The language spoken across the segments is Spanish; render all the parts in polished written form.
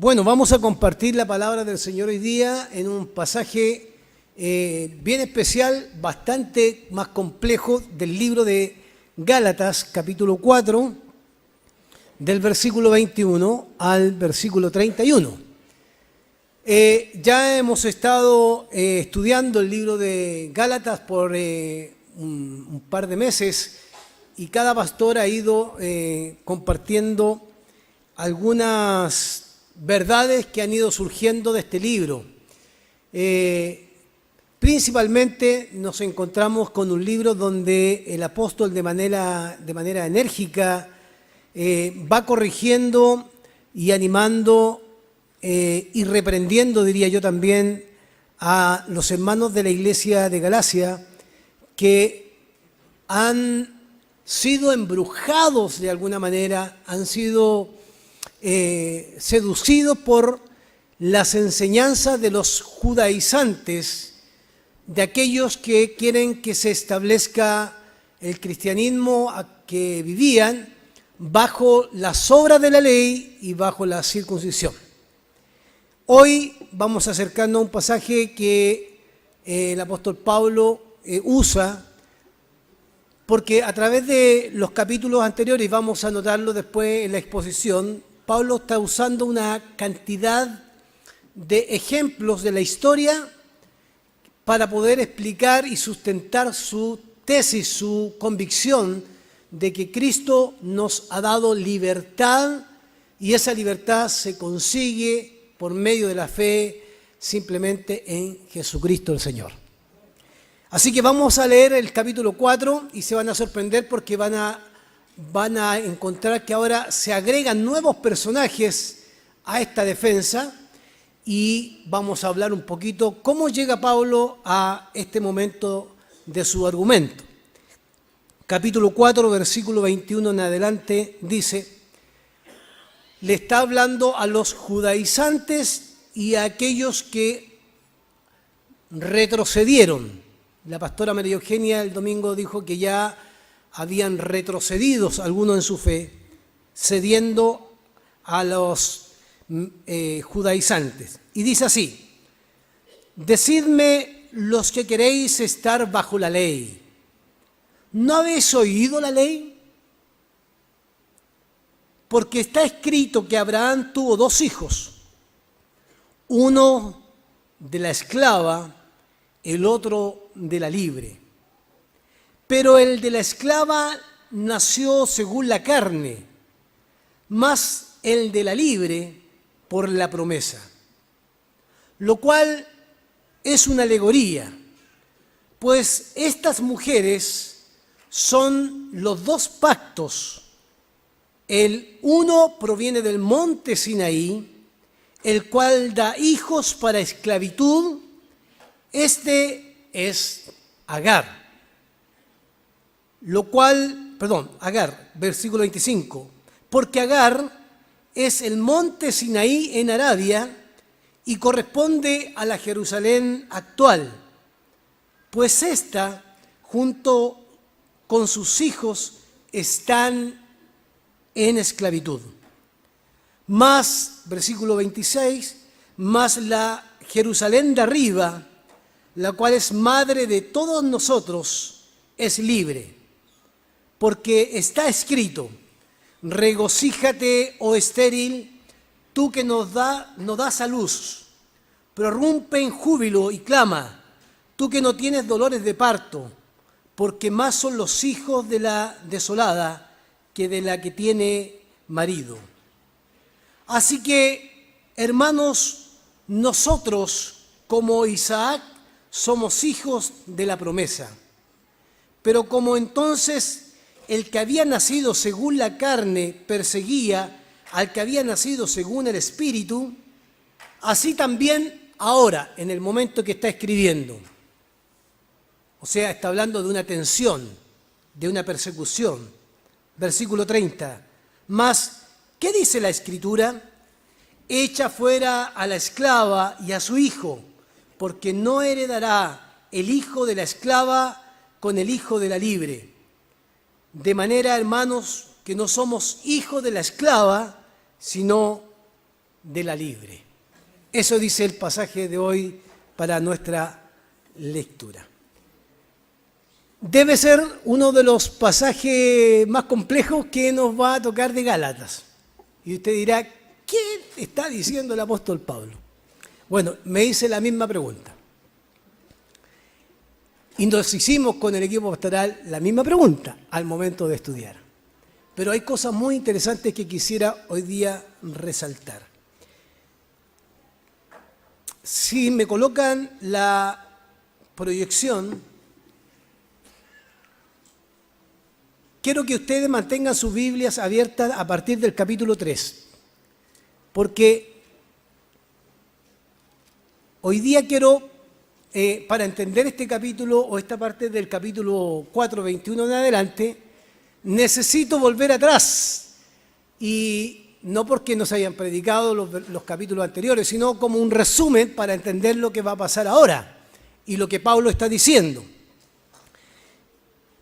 Bueno, vamos a compartir la palabra del Señor hoy día en un pasaje bien especial, bastante más complejo del libro de Gálatas, capítulo 4, del versículo 21 al versículo 31. Ya hemos estado estudiando el libro de Gálatas por un par de meses y cada pastor ha ido compartiendo algunas verdades que han ido surgiendo de este libro. Principalmente nos encontramos con un libro donde el apóstol de manera enérgica va corrigiendo y animando y reprendiendo, diría yo también, a los hermanos de la iglesia de Galacia que han sido embrujados de alguna manera, han sido seducidos por las enseñanzas de los judaizantes, de aquellos que quieren que se establezca el cristianismo a que vivían bajo las obras de la ley y bajo la circuncisión. Hoy vamos a acercarnos a un pasaje que el apóstol Pablo usa, porque a través de los capítulos anteriores, vamos a notarlo después en la exposición, Pablo está usando una cantidad de ejemplos de la historia para poder explicar y sustentar su tesis, su convicción de que Cristo nos ha dado libertad y esa libertad se consigue por medio de la fe simplemente en Jesucristo el Señor. Así que vamos a leer el capítulo 4 y se van a sorprender porque van a encontrar que ahora se agregan nuevos personajes a esta defensa y vamos a hablar un poquito cómo llega Pablo a este momento de su argumento. Capítulo 4, versículo 21 en adelante dice, le está hablando a los judaizantes y a aquellos que retrocedieron. La pastora María Eugenia el domingo dijo que ya habían retrocedido algunos en su fe, cediendo a los judaizantes. Y dice así, decidme los que queréis estar bajo la ley, ¿no habéis oído la ley? Porque está escrito que Abraham tuvo dos hijos, uno de la esclava, el otro de la libre. Pero el de la esclava nació según la carne, más el de la libre por la promesa. Lo cual es una alegoría, pues estas mujeres son los dos pactos. El uno proviene del monte Sinaí, el cual da hijos para esclavitud. Este es Agar. Agar, versículo 25. Porque Agar es el monte Sinaí en Arabia y corresponde a la Jerusalén actual, pues ésta, junto con sus hijos, están en esclavitud. Más, versículo 26, más la Jerusalén de arriba, la cual es madre de todos nosotros, es libre. Porque está escrito, regocíjate, oh estéril, tú que nos das a luz, prorrumpe en júbilo y clama, tú que no tienes dolores de parto, porque más son los hijos de la desolada que de la que tiene marido. Así que, hermanos, nosotros, como Isaac, somos hijos de la promesa. Pero como entonces el que había nacido según la carne perseguía al que había nacido según el Espíritu, así también ahora, en el momento que está escribiendo. O sea, está hablando de una tensión, de una persecución. Versículo 30. Mas, ¿qué dice la Escritura? Echa fuera a la esclava y a su hijo, porque no heredará el hijo de la esclava con el hijo de la libre. De manera, hermanos, que no somos hijos de la esclava, sino de la libre. Eso dice el pasaje de hoy para nuestra lectura. Debe ser uno de los pasajes más complejos que nos va a tocar de Gálatas. Y usted dirá, ¿qué está diciendo el apóstol Pablo? Bueno, me hice la misma pregunta. Y nos hicimos con el equipo pastoral la misma pregunta al momento de estudiar. Pero hay cosas muy interesantes que quisiera hoy día resaltar. Si me colocan la proyección, quiero que ustedes mantengan sus Biblias abiertas a partir del capítulo 3, porque hoy día quiero, para entender este capítulo o esta parte del capítulo 4, 21 en adelante, necesito volver atrás, y no porque nos hayan predicado los capítulos anteriores, sino como un resumen para entender lo que va a pasar ahora y lo que Pablo está diciendo.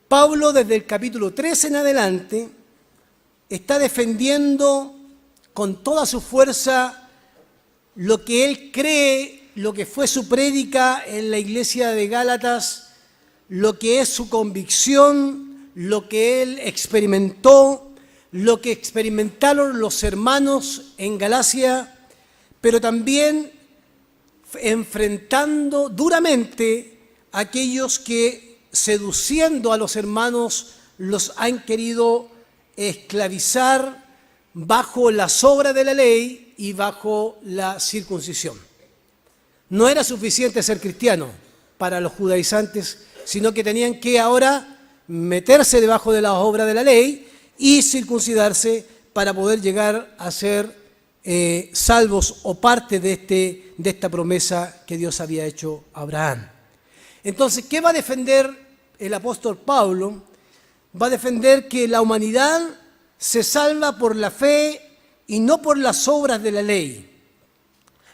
Pablo, desde el capítulo 3 en adelante, está defendiendo con toda su fuerza lo que él cree, lo que fue su prédica en la iglesia de Gálatas, lo que es su convicción, lo que él experimentó, lo que experimentaron los hermanos en Galacia, pero también enfrentando duramente a aquellos que, seduciendo a los hermanos, los han querido esclavizar bajo las obras de la ley y bajo la circuncisión. No era suficiente ser cristiano para los judaizantes, sino que tenían que ahora meterse debajo de las obras de la ley y circuncidarse para poder llegar a ser salvos o parte de esta promesa que Dios había hecho a Abraham. Entonces, ¿qué va a defender el apóstol Pablo? Va a defender que la humanidad se salva por la fe y no por las obras de la ley.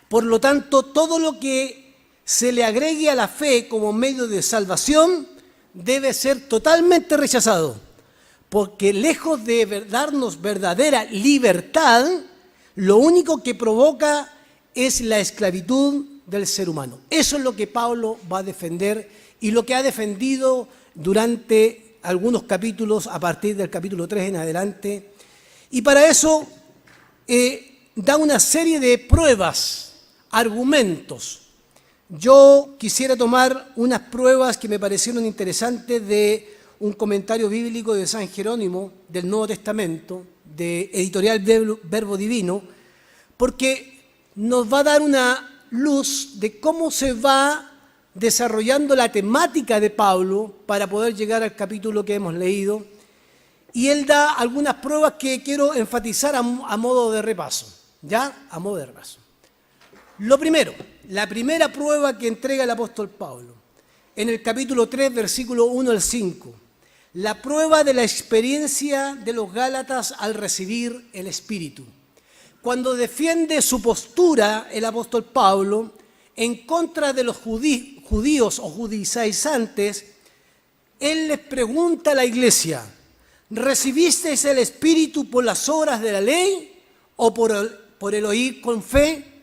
Por lo tanto, todo lo que se le agregue a la fe como medio de salvación debe ser totalmente rechazado, porque lejos de darnos verdadera libertad, lo único que provoca es la esclavitud del ser humano. Eso es lo que Pablo va a defender y lo que ha defendido durante algunos capítulos, a partir del capítulo 3 en adelante. Y para eso da una serie de pruebas, argumentos. Yo quisiera tomar unas pruebas que me parecieron interesantes de un comentario bíblico de San Jerónimo del Nuevo Testamento, de Editorial Verbo Divino, porque nos va a dar una luz de cómo se va desarrollando la temática de Pablo para poder llegar al capítulo que hemos leído. Y él da algunas pruebas que quiero enfatizar a modo de repaso, ¿ya? A modo de repaso. Lo primero, la primera prueba que entrega el apóstol Pablo, en el capítulo 3, versículo 1 al 5, la prueba de la experiencia de los Gálatas al recibir el Espíritu. Cuando defiende su postura el apóstol Pablo en contra de los judíos o judaizantes, él les pregunta a la iglesia: ¿recibisteis el Espíritu por las obras de la ley o por el oír con fe?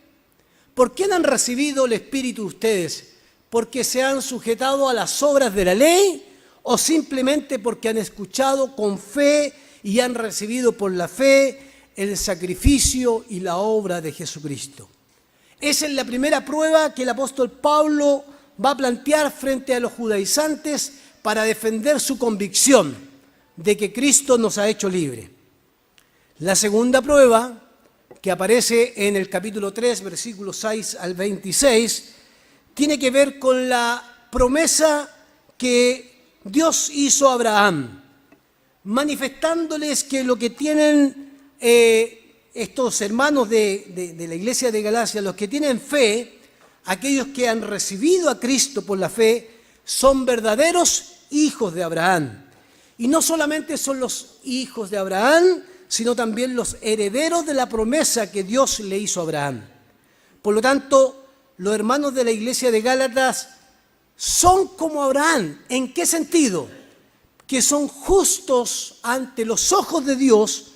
¿Por quién han recibido el Espíritu ustedes? ¿Porque se han sujetado a las obras de la ley o simplemente porque han escuchado con fe y han recibido por la fe el sacrificio y la obra de Jesucristo? Esa es la primera prueba que el apóstol Pablo va a plantear frente a los judaizantes para defender su convicción de que Cristo nos ha hecho libre. La segunda prueba, que aparece en el capítulo 3, versículos 6 al 26, tiene que ver con la promesa que Dios hizo a Abraham, manifestándoles que lo que tienen estos hermanos de la iglesia de Galacia, los que tienen fe, aquellos que han recibido a Cristo por la fe, son verdaderos hijos de Abraham. Y no solamente son los hijos de Abraham, sino también los herederos de la promesa que Dios le hizo a Abraham. Por lo tanto, los hermanos de la iglesia de Gálatas son como Abraham. ¿En qué sentido? Que son justos ante los ojos de Dios,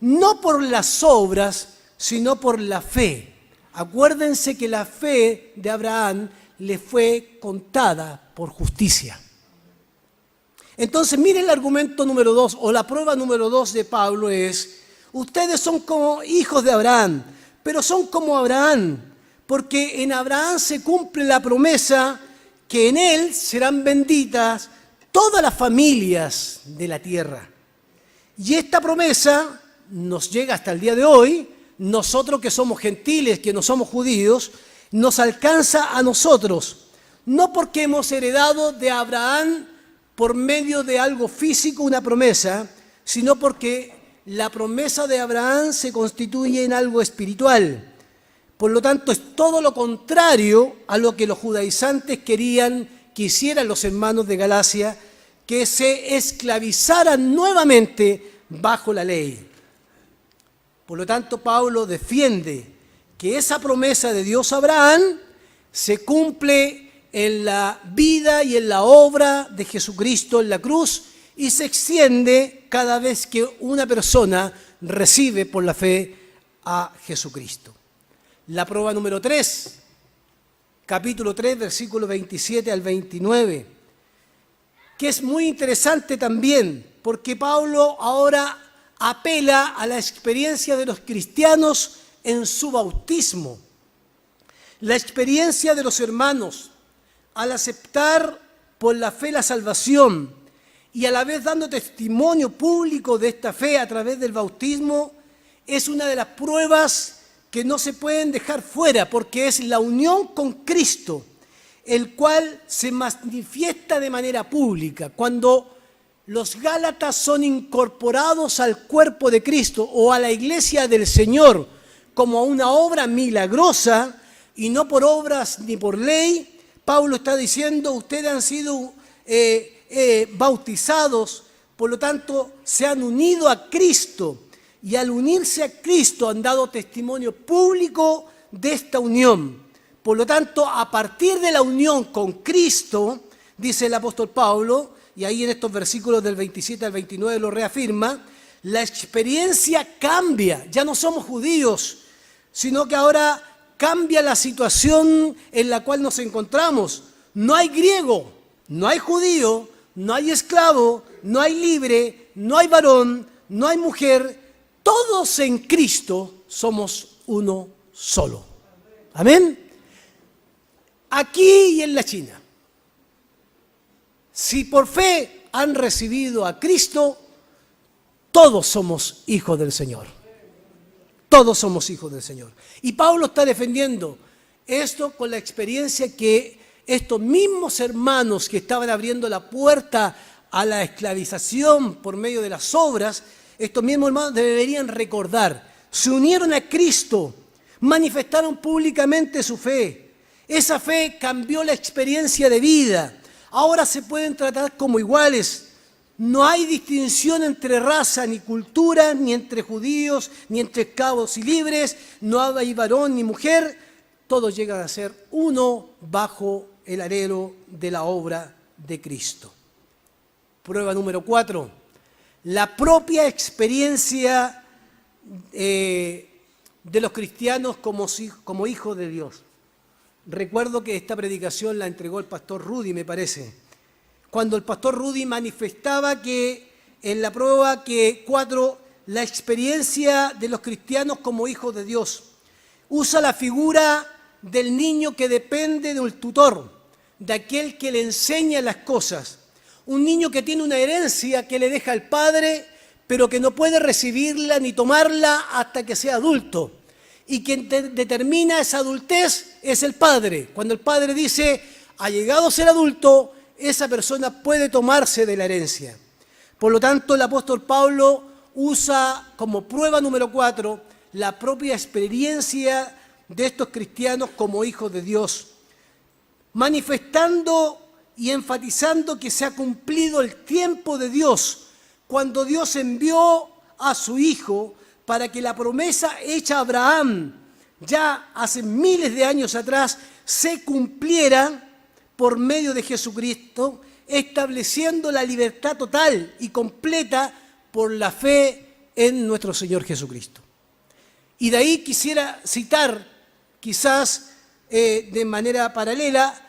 no por las obras, sino por la fe. Acuérdense que la fe de Abraham le fue contada por justicia. Entonces, miren el argumento número 2, o la prueba número 2 de Pablo es: ustedes son como hijos de Abraham, pero son como Abraham, porque en Abraham se cumple la promesa que en él serán benditas todas las familias de la tierra. Y esta promesa nos llega hasta el día de hoy. Nosotros que somos gentiles, que no somos judíos, nos alcanza a nosotros, no porque hemos heredado de Abraham por medio de algo físico una promesa, sino porque la promesa de Abraham se constituye en algo espiritual. Por lo tanto, es todo lo contrario a lo que los judaizantes querían que hicieran los hermanos de Galacia, que se esclavizaran nuevamente bajo la ley. Por lo tanto, Pablo defiende que esa promesa de Dios a Abraham se cumple en la vida y en la obra de Jesucristo en la cruz y se extiende cada vez que una persona recibe por la fe a Jesucristo. La prueba número 3, capítulo 3, versículos 27 al 29, que es muy interesante también, porque Pablo ahora apela a la experiencia de los cristianos en su bautismo, la experiencia de los hermanos al aceptar por la fe la salvación y a la vez dando testimonio público de esta fe a través del bautismo, es una de las pruebas que no se pueden dejar fuera, porque es la unión con Cristo, el cual se manifiesta de manera pública. Cuando los Gálatas son incorporados al cuerpo de Cristo o a la iglesia del Señor como a una obra milagrosa y no por obras ni por ley, Pablo está diciendo: ustedes han sido bautizados, por lo tanto se han unido a Cristo, y al unirse a Cristo han dado testimonio público de esta unión. Por lo tanto, a partir de la unión con Cristo, dice el apóstol Pablo, y ahí en estos versículos del 27 al 29 lo reafirma, la experiencia cambia. Ya no somos judíos, sino que ahora cambia la situación en la cual nos encontramos. No hay griego, no hay judío, no hay esclavo, no hay libre, no hay varón, no hay mujer. Todos en Cristo somos uno solo. Amén. Aquí y en la China, si por fe han recibido a Cristo, todos somos hijos del Señor. Todos somos hijos del Señor. Y Pablo está defendiendo esto con la experiencia que estos mismos hermanos que estaban abriendo la puerta a la esclavización por medio de las obras, estos mismos hermanos deberían recordar. Se unieron a Cristo, manifestaron públicamente su fe. Esa fe cambió la experiencia de vida. Ahora se pueden tratar como iguales. No hay distinción entre raza ni cultura, ni entre judíos, ni entre esclavos y libres. No hay varón ni mujer. Todos llegan a ser uno bajo el alero de la obra de Cristo. Prueba número 4. La propia experiencia de los cristianos como hijos de Dios. Recuerdo que esta predicación la entregó el pastor Rudy, me parece, cuando el pastor Rudy manifestaba que en la prueba 4, la experiencia de los cristianos como hijos de Dios, usa la figura del niño que depende del tutor, de aquel que le enseña las cosas, un niño que tiene una herencia que le deja el padre, pero que no puede recibirla ni tomarla hasta que sea adulto. Y quien determina esa adultez es el padre. Cuando el padre dice: ha llegado a ser adulto, esa persona puede tomarse de la herencia. Por lo tanto, el apóstol Pablo usa como prueba número 4 la propia experiencia de estos cristianos como hijos de Dios, manifestando y enfatizando que se ha cumplido el tiempo de Dios, cuando Dios envió a su Hijo para que la promesa hecha a Abraham ya hace miles de años atrás se cumpliera por medio de Jesucristo, estableciendo la libertad total y completa por la fe en nuestro Señor Jesucristo. Y de ahí quisiera citar, quizás de manera paralela,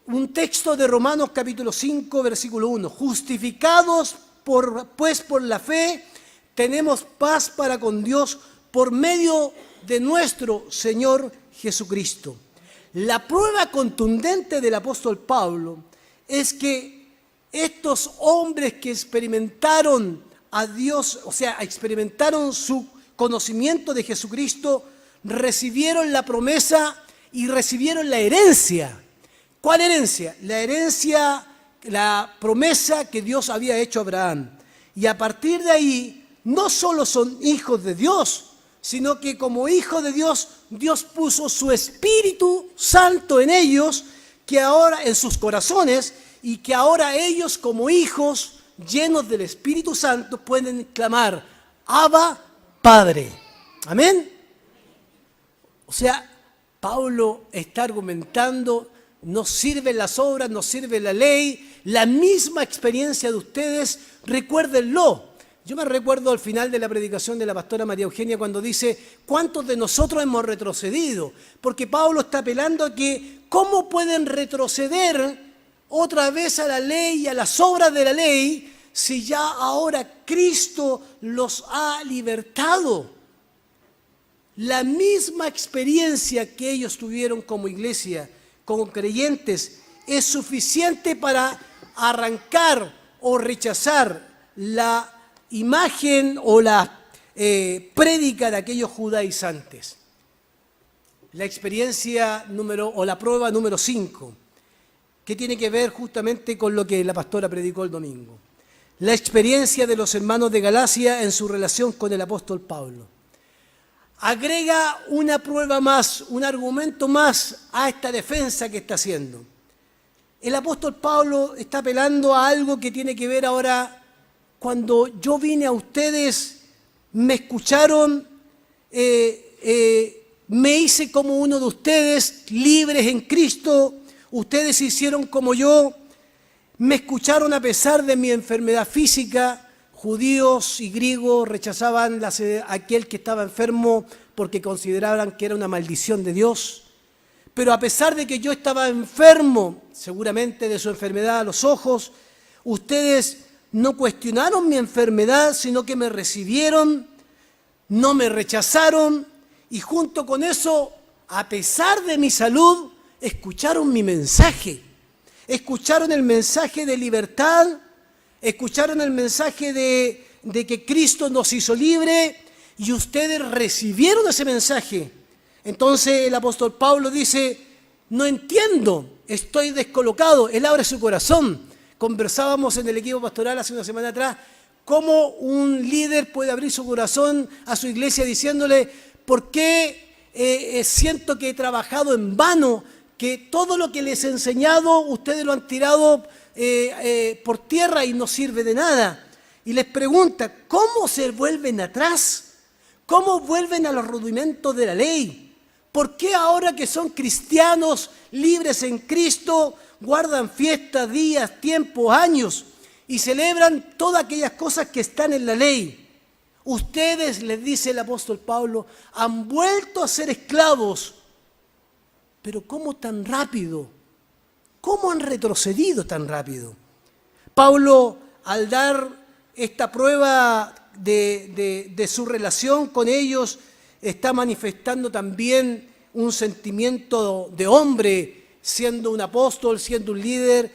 un texto de Romanos capítulo 5, versículo 1. Justificados pues por la fe, tenemos paz para con Dios por medio de nuestro Señor Jesucristo. La prueba contundente del apóstol Pablo es que estos hombres que experimentaron a Dios, o sea, experimentaron su conocimiento de Jesucristo, recibieron la promesa y recibieron la herencia. ¿Cuál herencia? La herencia, la promesa que Dios había hecho a Abraham. Y a partir de ahí, no solo son hijos de Dios, sino que como hijos de Dios, Dios puso su Espíritu Santo en ellos, que ahora en sus corazones, y que ahora ellos como hijos llenos del Espíritu Santo pueden clamar, Abba, Padre. Amén. O sea, Pablo está argumentando, nos sirven las obras, nos sirve la ley, la misma experiencia de ustedes, recuérdenlo. Yo me recuerdo al final de la predicación de la pastora María Eugenia cuando dice, ¿cuántos de nosotros hemos retrocedido? Porque Pablo está apelando a que, ¿cómo pueden retroceder otra vez a la ley y a las obras de la ley si ya ahora Cristo los ha libertado? La misma experiencia que ellos tuvieron como iglesia, como creyentes, es suficiente para arrancar o rechazar la imagen o la prédica de aquellos judaizantes. La experiencia o la prueba número 5, que tiene que ver justamente con lo que la pastora predicó el domingo. La experiencia de los hermanos de Galacia en su relación con el apóstol Pablo. Agrega una prueba más, un argumento más a esta defensa que está haciendo. El apóstol Pablo está apelando a algo que tiene que ver ahora. Cuando yo vine a ustedes, me escucharon, me hice como uno de ustedes, libres en Cristo, ustedes se hicieron como yo, me escucharon a pesar de mi enfermedad física. Judíos y griegos rechazaban a aquel que estaba enfermo porque consideraban que era una maldición de Dios. Pero a pesar de que yo estaba enfermo, seguramente de su enfermedad a los ojos, ustedes no cuestionaron mi enfermedad, sino que me recibieron, no me rechazaron, y junto con eso, a pesar de mi salud, escucharon mi mensaje. Escucharon el mensaje de libertad, escucharon el mensaje de que Cristo nos hizo libre, y ustedes recibieron ese mensaje. Entonces el apóstol Pablo dice, no entiendo, estoy descolocado. Él abre su corazón. Conversábamos en el equipo pastoral hace una semana atrás, cómo un líder puede abrir su corazón a su iglesia diciéndole, ¿por qué siento que he trabajado en vano? Que todo lo que les he enseñado, ustedes lo han tirado por tierra y no sirve de nada. Y les pregunta, ¿cómo se vuelven atrás? ¿Cómo vuelven a los rudimentos de la ley? ¿Por qué ahora que son cristianos libres en Cristo, guardan fiestas, días, tiempos, años y celebran todas aquellas cosas que están en la ley? Ustedes, les dice el apóstol Pablo, han vuelto a ser esclavos. Pero ¿cómo tan rápido? ¿Cómo han retrocedido tan rápido? Pablo, al dar esta prueba de su relación con ellos, está manifestando también un sentimiento de hombre, siendo un apóstol, siendo un líder,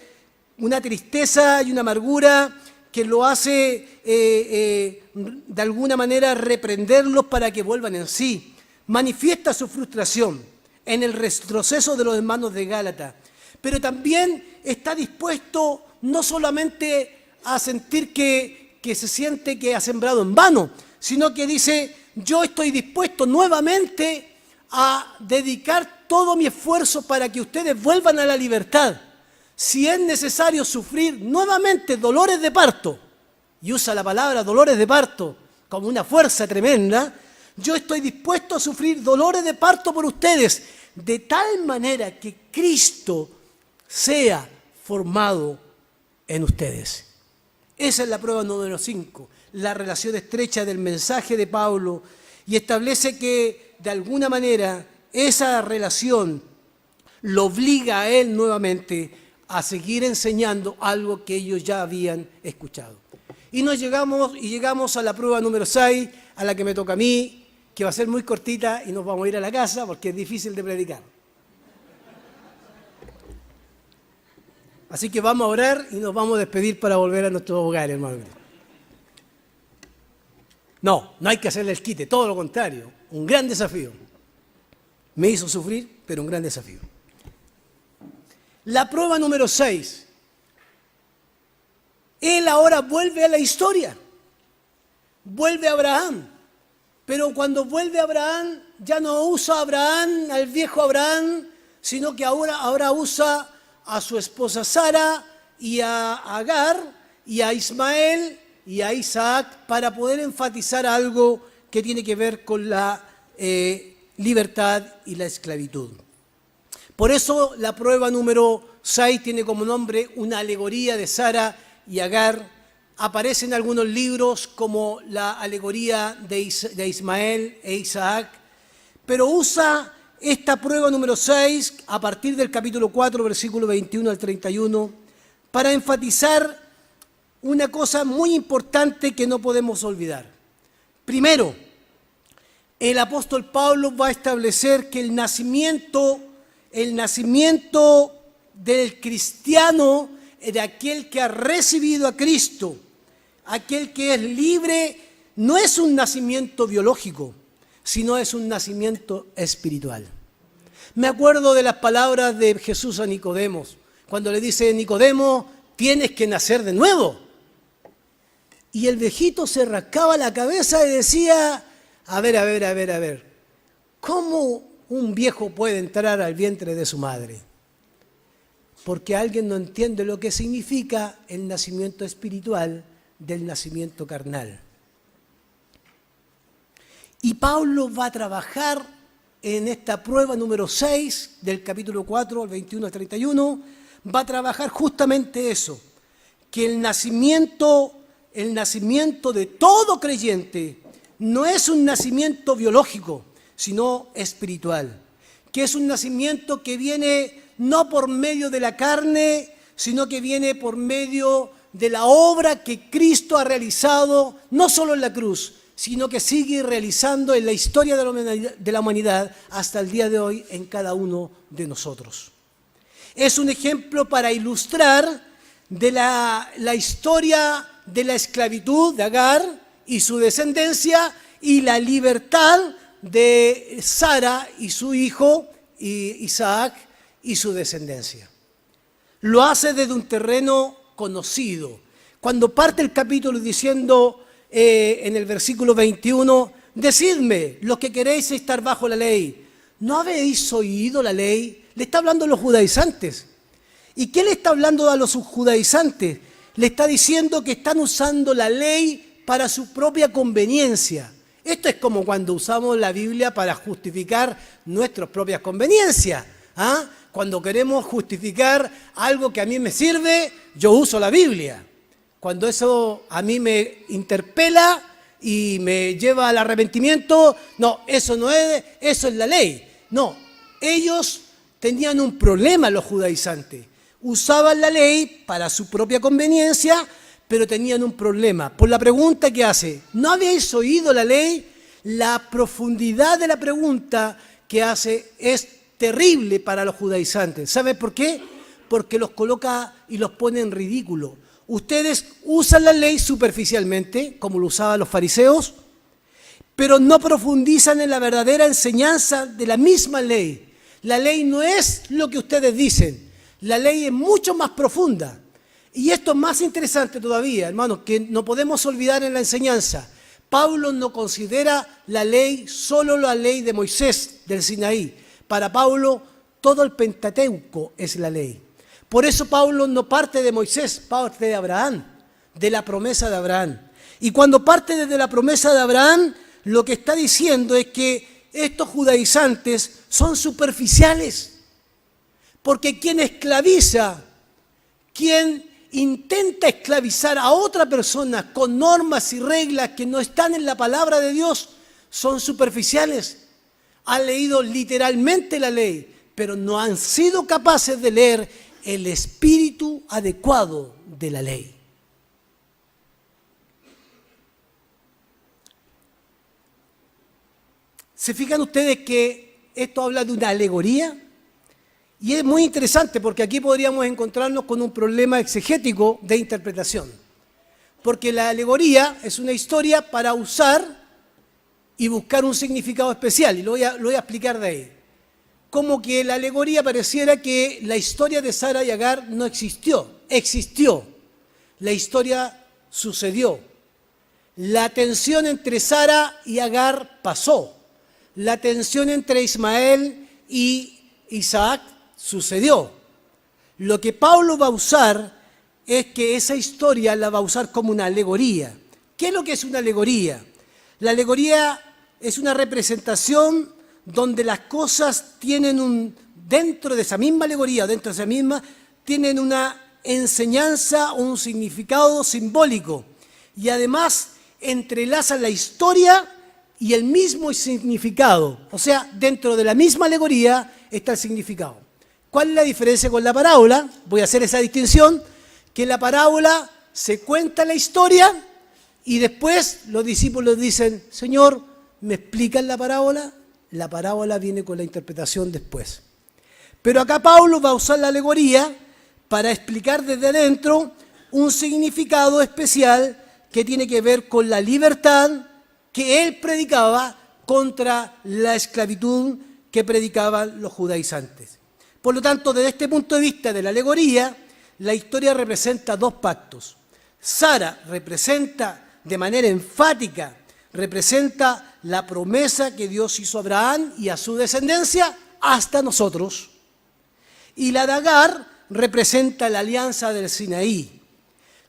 una tristeza y una amargura que lo hace de alguna manera reprenderlos para que vuelvan en sí. Manifiesta su frustración en el retroceso de los hermanos de Gálatas, pero también está dispuesto no solamente a sentir que se siente que ha sembrado en vano, sino que dice, yo estoy dispuesto nuevamente a dedicar todo mi esfuerzo para que ustedes vuelvan a la libertad. Si es necesario sufrir nuevamente dolores de parto, y usa la palabra dolores de parto como una fuerza tremenda, yo estoy dispuesto a sufrir dolores de parto por ustedes, de tal manera que Cristo sea formado en ustedes. Esa es la prueba número 5, la relación estrecha del mensaje de Pablo y establece que de alguna manera esa relación lo obliga a él nuevamente a seguir enseñando algo que ellos ya habían escuchado. Y llegamos a la prueba número 6, a la que me toca a mí, que va a ser muy cortita y nos vamos a ir a la casa porque es difícil de predicar. Así que vamos a orar y nos vamos a despedir para volver a nuestro hogar, hermano. No hay que hacerle el quite, todo lo contrario, un gran desafío. Me hizo sufrir, pero un gran desafío. La prueba número 6. Él ahora vuelve a la historia. Vuelve a Abraham. Pero cuando vuelve a Abraham, ya no usa a Abraham, al viejo Abraham, sino que ahora usa a su esposa Sara y a Agar y a Ismael y a Isaac para poder enfatizar algo que tiene que ver con la libertad y la esclavitud. Por eso la prueba número 6 tiene como nombre una alegoría de Sara y Agar. Aparece en algunos libros como la alegoría de Ismael e Isaac, pero usa esta prueba número 6 a partir del capítulo 4, versículo 21 al 31, para enfatizar una cosa muy importante que no podemos olvidar. Primero, el apóstol Pablo va a establecer que el nacimiento del cristiano, de aquel que ha recibido a Cristo, aquel que es libre, no es un nacimiento biológico, sino es un nacimiento espiritual. Me acuerdo de las palabras de Jesús a Nicodemo, cuando le dice: Nicodemo, tienes que nacer de nuevo. Y el viejito se rascaba la cabeza y decía: a ver, ¿cómo un viejo puede entrar al vientre de su madre? Porque alguien no entiende lo que significa el nacimiento espiritual del nacimiento carnal. Y Pablo va a trabajar en esta prueba número 6 del capítulo 4 al 21 al 31, va a trabajar justamente eso, que el nacimiento de todo creyente no es un nacimiento biológico, sino espiritual, que es un nacimiento que viene no por medio de la carne, sino que viene por medio de la obra que Cristo ha realizado, no solo en la cruz, sino que sigue realizando en la historia de la humanidad hasta el día de hoy en cada uno de nosotros. Es un ejemplo para ilustrar de la historia de la esclavitud de Agar y su descendencia y la libertad de Sara y su hijo Isaac y su descendencia. Lo hace desde un terreno conocido. Cuando parte el capítulo diciendo en el versículo 21, decidme, los que queréis estar bajo la ley, ¿no habéis oído la ley? Le está hablando a los judaizantes. ¿Y qué le está hablando a los judaizantes? Le está diciendo que están usando la ley para su propia conveniencia. Esto es como cuando usamos la Biblia para justificar nuestras propias conveniencias. Cuando queremos justificar algo que a mí me sirve, yo uso la Biblia. Cuando eso a mí me interpela y me lleva al arrepentimiento, no, eso no es, eso es la ley. No, ellos tenían un problema, los judaizantes. Usaban la ley para su propia conveniencia, pero tenían un problema. Por la pregunta que hace, ¿no habéis oído la ley? La profundidad de la pregunta que hace es terrible para los judaizantes. ¿Sabe por qué? Porque los coloca y los pone en ridículo. Ustedes usan la ley superficialmente, como lo usaban los fariseos, pero no profundizan en la verdadera enseñanza de la misma ley. La ley no es lo que ustedes dicen, la ley es mucho más profunda. Y esto es más interesante todavía, hermanos, que no podemos olvidar en la enseñanza. Pablo no considera la ley solo la ley de Moisés, del Sinaí. Para Pablo, todo el Pentateuco es la ley. Por eso Pablo no parte de Moisés, parte de Abraham, de la promesa de Abraham. Y cuando parte desde la promesa de Abraham, lo que está diciendo es que estos judaizantes son superficiales. Porque quien esclaviza, quien intenta esclavizar a otra persona con normas y reglas que no están en la palabra de Dios, son superficiales, han leído literalmente la ley, pero no han sido capaces de leer el espíritu adecuado de la ley. ¿Se fijan ustedes que esto habla de una alegoría? Y es muy interesante porque aquí podríamos encontrarnos con un problema exegético de interpretación. Porque la alegoría es una historia para usar y buscar un significado especial. Y lo voy a explicar de ahí. Como que la alegoría pareciera que la historia de Sara y Agar no existió. Existió. La historia sucedió. La tensión entre Sara y Agar pasó. La tensión entre Ismael y Isaac sucedió. Lo que Pablo va a usar es que esa historia la va a usar como una alegoría. ¿Qué es lo que es una alegoría? La alegoría es una representación donde las cosas tienen dentro de esa misma alegoría, dentro de esa misma, tienen una enseñanza o un significado simbólico. Y además entrelazan la historia y el mismo significado. O sea, dentro de la misma alegoría está el significado. ¿Cuál es la diferencia con la parábola? Voy a hacer esa distinción, que en la parábola se cuenta la historia y después los discípulos dicen, Señor, ¿me explican la parábola? La parábola viene con la interpretación después. Pero acá Pablo va a usar la alegoría para explicar desde adentro un significado especial que tiene que ver con la libertad que él predicaba contra la esclavitud que predicaban los judaizantes. Por lo tanto, desde este punto de vista de la alegoría, la historia representa dos pactos. Sara representa de manera enfática, representa la promesa que Dios hizo a Abraham y a su descendencia hasta nosotros. Y la de Agar representa la alianza del Sinaí.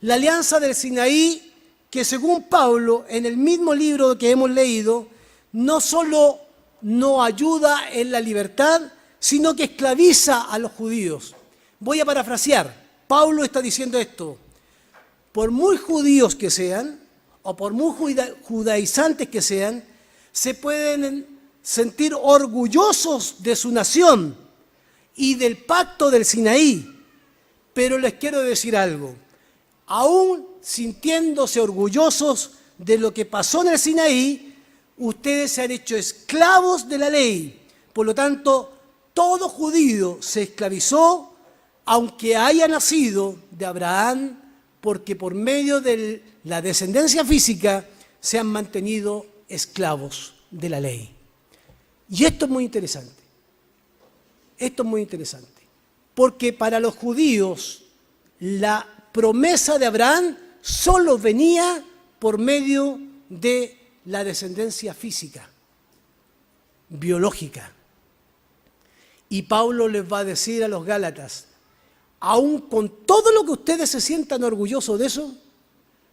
La alianza del Sinaí que según Pablo, en el mismo libro que hemos leído, no solo no ayuda en la libertad, sino que esclaviza a los judíos. Voy a parafrasear. Pablo está diciendo esto. Por muy judíos que sean, o por muy judaizantes que sean, se pueden sentir orgullosos de su nación y del pacto del Sinaí. Pero les quiero decir algo. Aún sintiéndose orgullosos de lo que pasó en el Sinaí, ustedes se han hecho esclavos de la ley. Por lo tanto, todo judío se esclavizó, aunque haya nacido de Abraham, porque por medio de la descendencia física se han mantenido esclavos de la ley. Y esto es muy interesante. Esto es muy interesante. Porque para los judíos, la promesa de Abraham solo venía por medio de la descendencia física, biológica. Y Pablo les va a decir a los Gálatas, aun con todo lo que ustedes se sientan orgullosos de eso,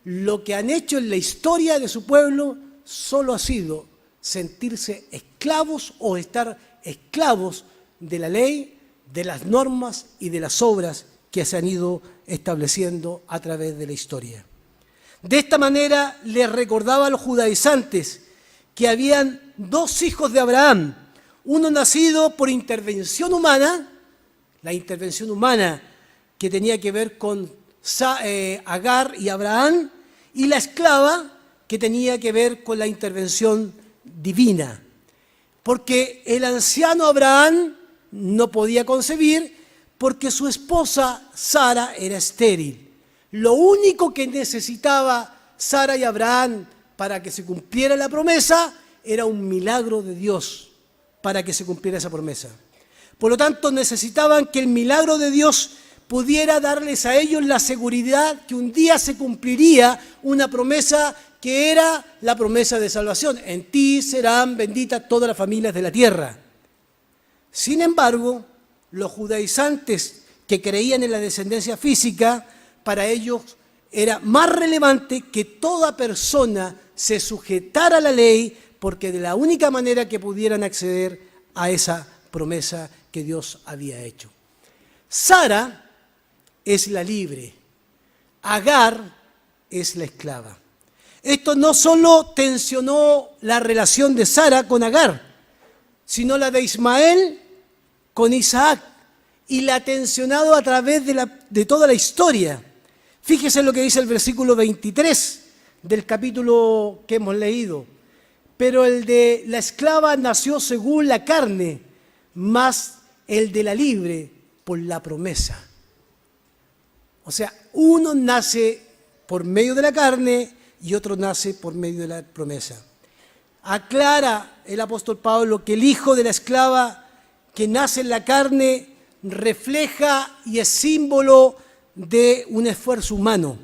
lo que han hecho en la historia de su pueblo solo ha sido sentirse esclavos o estar esclavos de la ley, de las normas y de las obras que se han ido estableciendo a través de la historia. De esta manera les recordaba a los judaizantes que habían dos hijos de Abraham, uno nacido por intervención humana, la intervención humana que tenía que ver con Agar y Abraham, y la esclava que tenía que ver con la intervención divina. Porque el anciano Abraham no podía concebir porque su esposa Sara era estéril. Lo único que necesitaba Sara y Abraham para que se cumpliera la promesa era un milagro de Dios para que se cumpliera esa promesa. Por lo tanto, necesitaban que el milagro de Dios pudiera darles a ellos la seguridad que un día se cumpliría una promesa que era la promesa de salvación. En ti serán benditas todas las familias de la tierra. Sin embargo, los judaizantes que creían en la descendencia física, para ellos era más relevante que toda persona se sujetara a la ley, porque de la única manera que pudieran acceder a esa promesa que Dios había hecho. Sara es la libre, Agar es la esclava. Esto no solo tensionó la relación de Sara con Agar, sino la de Ismael con Isaac, y la ha tensionado a través de toda la historia. Fíjese lo que dice el versículo 23 del capítulo que hemos leído. Pero el de la esclava nació según la carne, más el de la libre por la promesa. O sea, uno nace por medio de la carne y otro nace por medio de la promesa. Aclara el apóstol Pablo que el hijo de la esclava que nace en la carne refleja y es símbolo de un esfuerzo humano,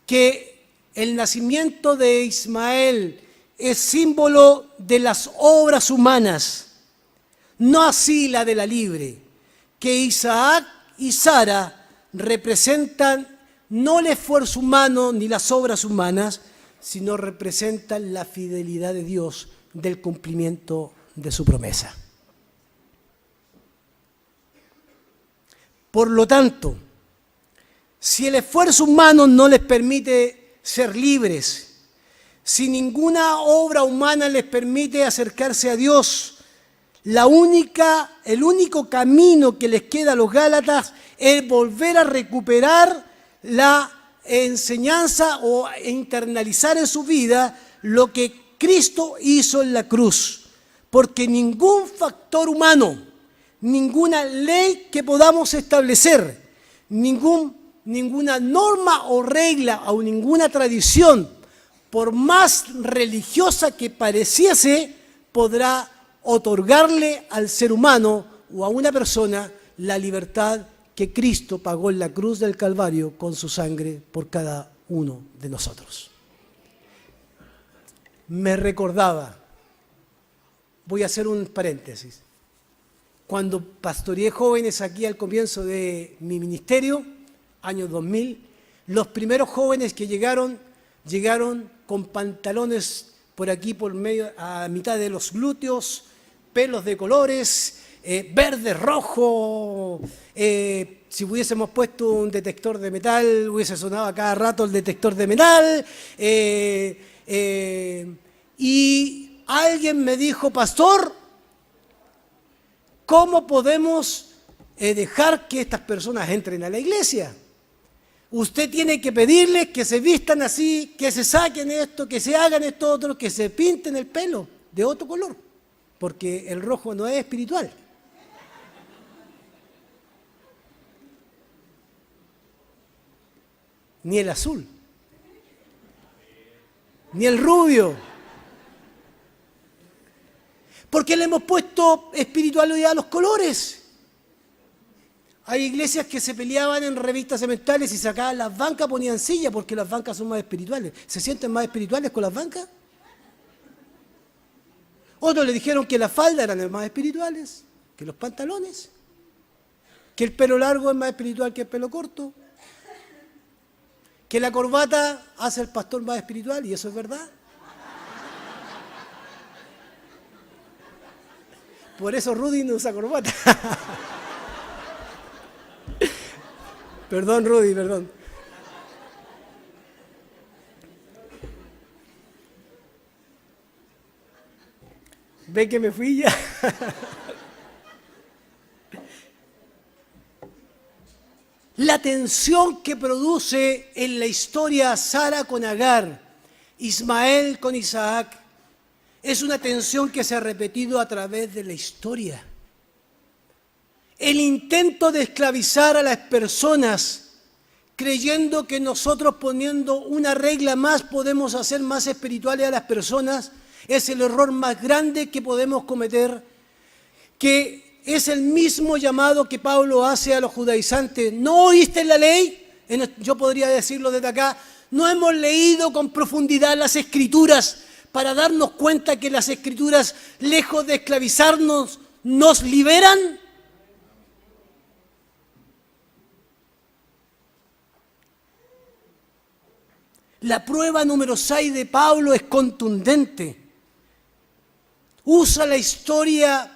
que el nacimiento de Ismael es símbolo de las obras humanas, no así la de la libre, que Isaac y Sara representan no el esfuerzo humano ni las obras humanas, sino representan la fidelidad de Dios del cumplimiento de su promesa. Por lo tanto, si el esfuerzo humano no les permite ser libres, si ninguna obra humana les permite acercarse a Dios, el único camino que les queda a los Gálatas es volver a recuperar la enseñanza o internalizar en su vida lo que Cristo hizo en la cruz. Porque ningún factor humano, ninguna ley que podamos establecer, ninguna norma o regla o ninguna tradición, por más religiosa que pareciese, podrá otorgarle al ser humano o a una persona la libertad que Cristo pagó en la cruz del Calvario con su sangre por cada uno de nosotros. Me recordaba, voy a hacer un paréntesis, cuando pastoreé jóvenes aquí al comienzo de mi ministerio, año 2000, los primeros jóvenes que llegaron con pantalones por aquí, por medio, a mitad de los glúteos, pelos de colores, verde, rojo. Si hubiésemos puesto un detector de metal, hubiese sonado a cada rato el detector de metal. Y alguien me dijo: pastor, ¿cómo podemos dejar que estas personas entren a la iglesia? Usted tiene que pedirles que se vistan así, que se saquen esto, que se hagan esto otro, que se pinten el pelo de otro color, porque el rojo no es espiritual. Ni el azul, ni el rubio. Porque le hemos puesto espiritualidad a los colores. Hay iglesias que se peleaban en revistas semestrales y sacaban las bancas, ponían sillas porque las bancas son más espirituales. ¿Se sienten más espirituales con las bancas? Otros le dijeron que las faldas eran más espirituales que los pantalones, que el pelo largo es más espiritual que el pelo corto, que la corbata hace al pastor más espiritual, y eso es verdad. Por eso Rudy no usa corbata. Perdón, Rudy, perdón. ¿Ve que me fui ya? La tensión que produce en la historia Sara con Agar, Ismael con Isaac, es una tensión que se ha repetido a través de la historia. El intento de esclavizar a las personas, creyendo que nosotros poniendo una regla más podemos hacer más espirituales a las personas, es el error más grande que podemos cometer, que es el mismo llamado que Pablo hace a los judaizantes. ¿No oíste la ley? Yo podría decirlo desde acá, no hemos leído con profundidad las Escrituras para darnos cuenta que las Escrituras, lejos de esclavizarnos, nos liberan. La prueba número 6 de Pablo es contundente. Usa la historia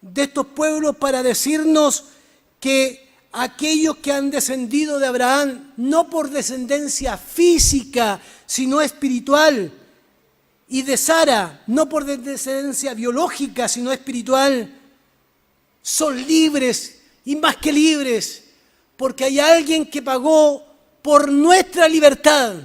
de estos pueblos para decirnos que aquellos que han descendido de Abraham, no por descendencia física, sino espiritual, y de Sara, no por descendencia biológica, sino espiritual, son libres y más que libres, porque hay alguien que pagó por nuestra libertad,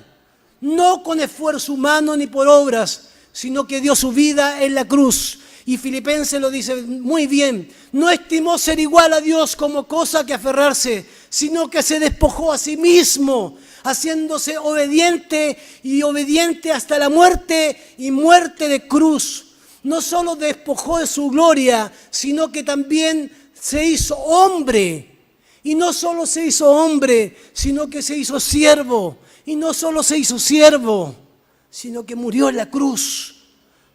no con esfuerzo humano ni por obras, sino que dio su vida en la cruz. Y Filipenses lo dice muy bien, no estimó ser igual a Dios como cosa que aferrarse, sino que se despojó a sí mismo, haciéndose obediente y obediente hasta la muerte y muerte de cruz. No solo despojó de su gloria, sino que también se hizo hombre. Y no solo se hizo hombre, sino que se hizo siervo. Y no solo se hizo siervo, sino que murió en la cruz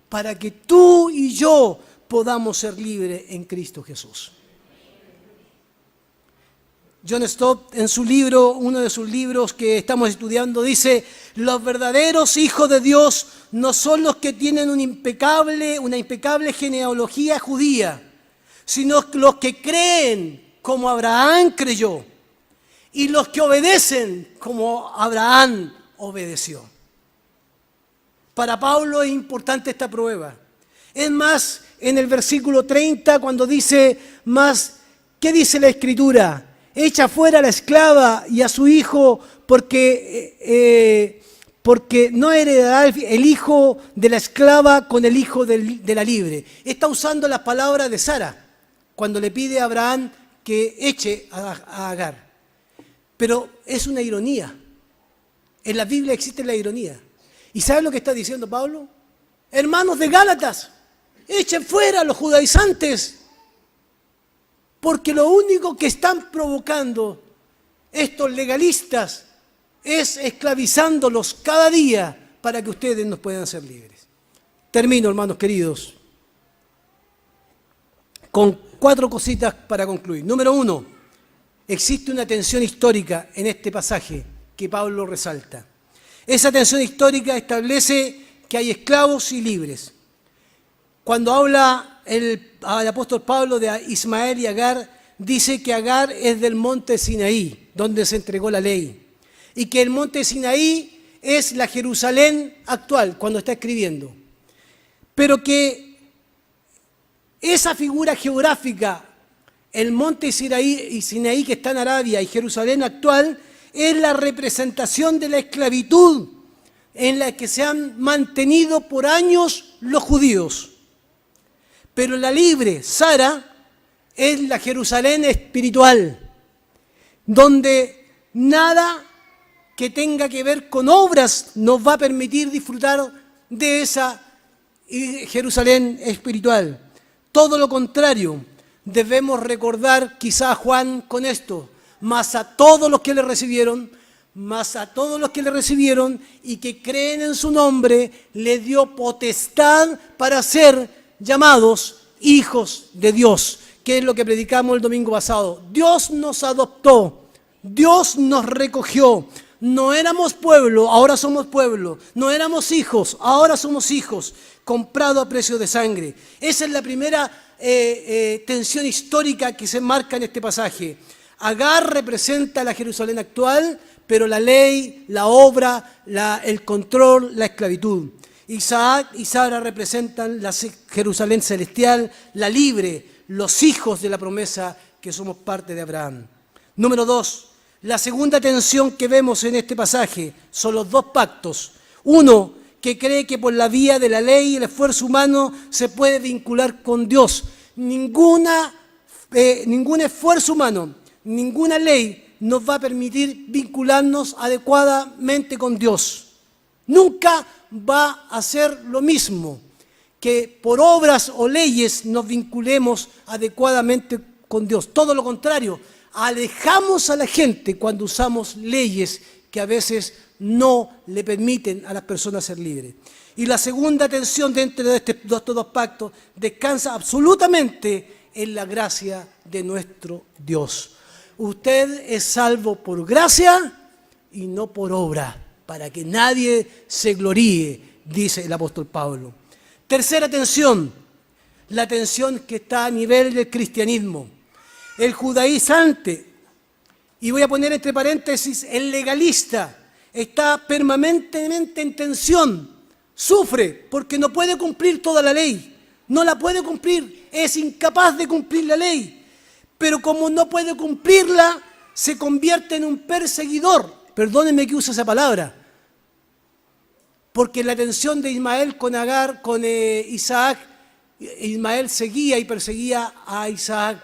para que tú y yo podamos ser libres en Cristo Jesús. John Stott, en su libro, uno de sus libros que estamos estudiando, dice: los verdaderos hijos de Dios no son los que tienen una impecable genealogía judía, sino los que creen como Abraham creyó y los que obedecen como Abraham obedeció. Para Pablo es importante esta prueba. Es más, en el versículo 30, cuando dice más, ¿qué dice la Escritura? Echa fuera a la esclava y a su hijo, porque no heredará el hijo de la esclava con el hijo de la libre. Está usando las palabras de Sara cuando le pide a Abraham que eche a Agar. Pero es una ironía. En la Biblia existe la ironía. ¿Y saben lo que está diciendo Pablo? Hermanos de Gálatas, echen fuera a los judaizantes, porque lo único que están provocando estos legalistas es esclavizándolos cada día para que ustedes nos puedan ser libres. Termino, hermanos queridos, con 4 cositas para concluir. Número 1, existe una tensión histórica en este pasaje que Pablo resalta. Esa tensión histórica establece que hay esclavos y libres. Cuando habla el apóstol Pablo de Ismael y Agar, dice que Agar es del monte Sinaí, donde se entregó la ley, y que el monte Sinaí es la Jerusalén actual, cuando está escribiendo. Pero que esa figura geográfica, el monte Sinaí que está en Arabia y Jerusalén actual, es la representación de la esclavitud en la que se han mantenido por años los judíos. Pero la libre, Sara, es la Jerusalén espiritual, donde nada que tenga que ver con obras nos va a permitir disfrutar de esa Jerusalén espiritual. Todo lo contrario, debemos recordar quizá a Juan con esto: mas a todos los que le recibieron, y que creen en su nombre, le dio potestad para ser llamados hijos de Dios, que es lo que predicamos el domingo pasado. Dios nos adoptó, Dios nos recogió. No éramos pueblo, ahora somos pueblo. No éramos hijos, ahora somos hijos, comprados a precio de sangre. Esa es la primera tensión histórica que se marca en este pasaje. Agar representa la Jerusalén actual, pero la ley, la obra, el control, la esclavitud. Isaac y Sara representan la Jerusalén celestial, la libre, los hijos de la promesa que somos parte de Abraham. Número 2, la segunda tensión que vemos en este pasaje son los 2 pactos. Uno, que cree que por la vía de la ley y el esfuerzo humano se puede vincular con Dios. Ningún esfuerzo humano, ninguna ley nos va a permitir vincularnos adecuadamente con Dios. Nunca va a ser lo mismo que por obras o leyes nos vinculemos adecuadamente con Dios. Todo lo contrario, alejamos a la gente cuando usamos leyes que a veces no le permiten a las personas ser libres. Y la segunda tensión dentro de estos 2 pactos descansa absolutamente en la gracia de nuestro Dios. Usted es salvo por gracia y no por obra, para que nadie se gloríe, dice el apóstol Pablo. Tercera tensión, la tensión que está a nivel del cristianismo. El judaizante y voy a poner entre paréntesis, el legalista está permanentemente en tensión, sufre porque no puede cumplir toda la ley, no la puede cumplir, es incapaz de cumplir la ley, pero como no puede cumplirla, se convierte en un perseguidor. Perdónenme que use esa palabra, porque la tensión de Ismael con Agar, con Isaac, Ismael seguía y perseguía a Isaac.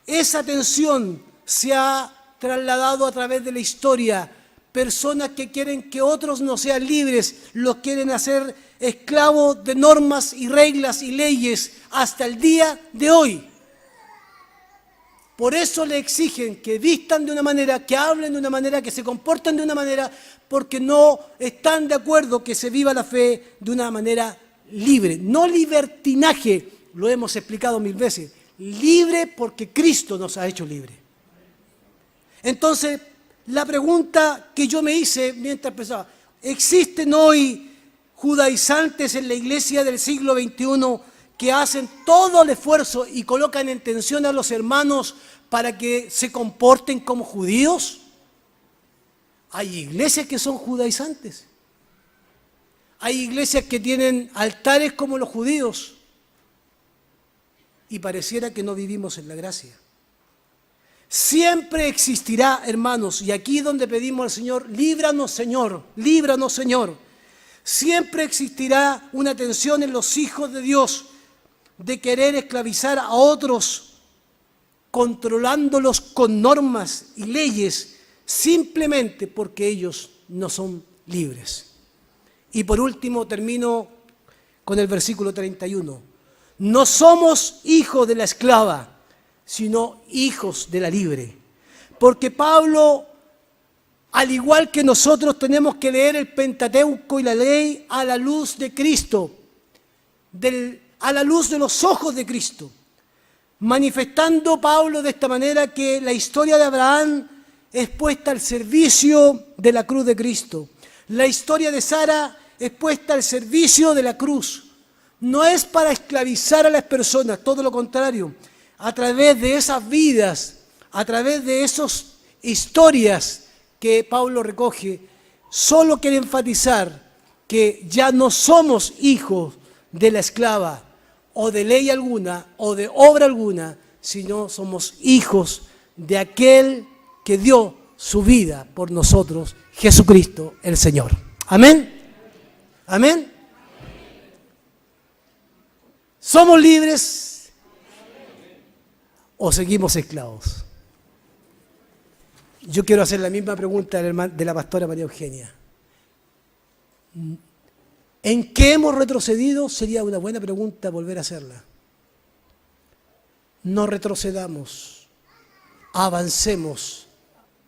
Esa tensión se ha trasladado a través de la historia. Personas que quieren que otros no sean libres, los quieren hacer esclavos de normas y reglas y leyes hasta el día de hoy. Por eso le exigen que vistan de una manera, que hablen de una manera, que se comporten de una manera, porque no están de acuerdo que se viva la fe de una manera libre. No libertinaje, lo hemos explicado 1000 veces. Libre porque Cristo nos ha hecho libre. Entonces, la pregunta que yo me hice mientras pensaba, ¿existen hoy judaizantes en la iglesia del siglo XXI que hacen todo el esfuerzo y colocan en tensión a los hermanos para que se comporten como judíos? Hay iglesias que son judaizantes. Hay iglesias que tienen altares como los judíos. Y pareciera que no vivimos en la gracia. Siempre existirá, hermanos, y aquí es donde pedimos al Señor, líbranos Señor, líbranos Señor. Siempre existirá una tensión en los hijos de Dios de querer esclavizar a otros, controlándolos con normas y leyes, simplemente porque ellos no son libres. Y por último termino con el versículo 31. No somos hijos de la esclava, sino hijos de la libre. Porque Pablo, al igual que nosotros, tenemos que leer el Pentateuco y la ley a la luz de Cristo, a la luz de los ojos de Cristo, manifestando Pablo de esta manera que la historia de Abraham es puesta al servicio de la cruz de Cristo. La historia de Sara es puesta al servicio de la cruz. No es para esclavizar a las personas, todo lo contrario. A través de esas vidas, a través de esas historias que Pablo recoge, solo quiere enfatizar que ya no somos hijos de la esclava o de ley alguna o de obra alguna, sino somos hijos de aquel que dio su vida por nosotros, Jesucristo el Señor. Amén. Amén. ¿Somos libres o seguimos esclavos? Yo quiero hacer la misma pregunta de la pastora María Eugenia. ¿En qué hemos retrocedido? Sería una buena pregunta volver a hacerla. No retrocedamos, avancemos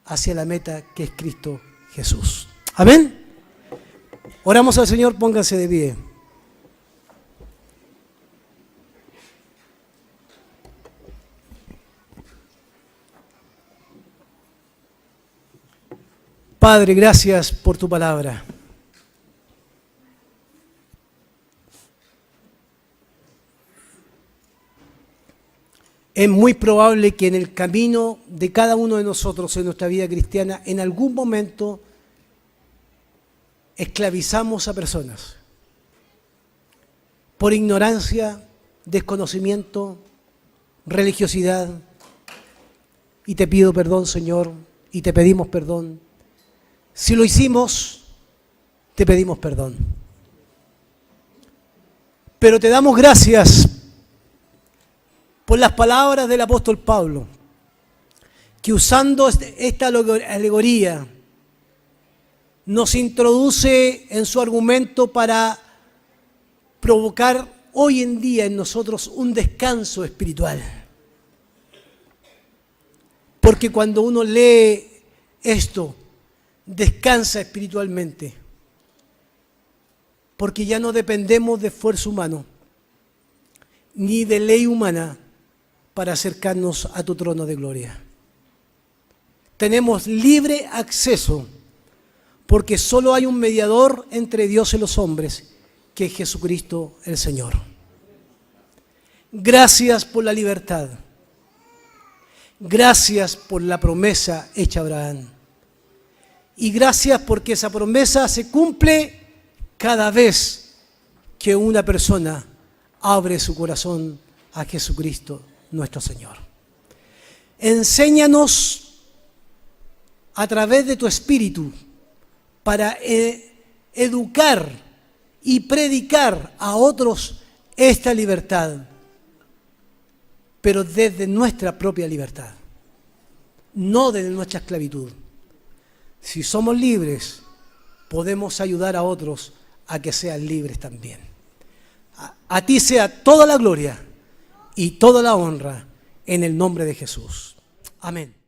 hacia la meta que es Cristo Jesús. Amén. Oramos al Señor, pónganse de pie. Padre, gracias por tu palabra. Es muy probable que en el camino de cada uno de nosotros en nuestra vida cristiana, en algún momento esclavizamos a personas por ignorancia, desconocimiento, religiosidad. Y te pido perdón, Señor, y te pedimos perdón. Si lo hicimos, te pedimos perdón. Pero te damos gracias por las palabras del apóstol Pablo, que usando esta alegoría nos introduce en su argumento para provocar hoy en día en nosotros un descanso espiritual. Porque cuando uno lee esto, descansa espiritualmente, porque ya no dependemos de esfuerzo humano, ni de ley humana para acercarnos a tu trono de gloria. Tenemos libre acceso, porque solo hay un mediador entre Dios y los hombres, que es Jesucristo el Señor. Gracias por la libertad. Gracias por la promesa hecha a Abraham. Y gracias porque esa promesa se cumple cada vez que una persona abre su corazón a Jesucristo nuestro Señor. Enséñanos a través de tu Espíritu para educar y predicar a otros esta libertad, pero desde nuestra propia libertad, no desde nuestra esclavitud. Si somos libres, podemos ayudar a otros a que sean libres también. A ti sea toda la gloria y toda la honra en el nombre de Jesús. Amén.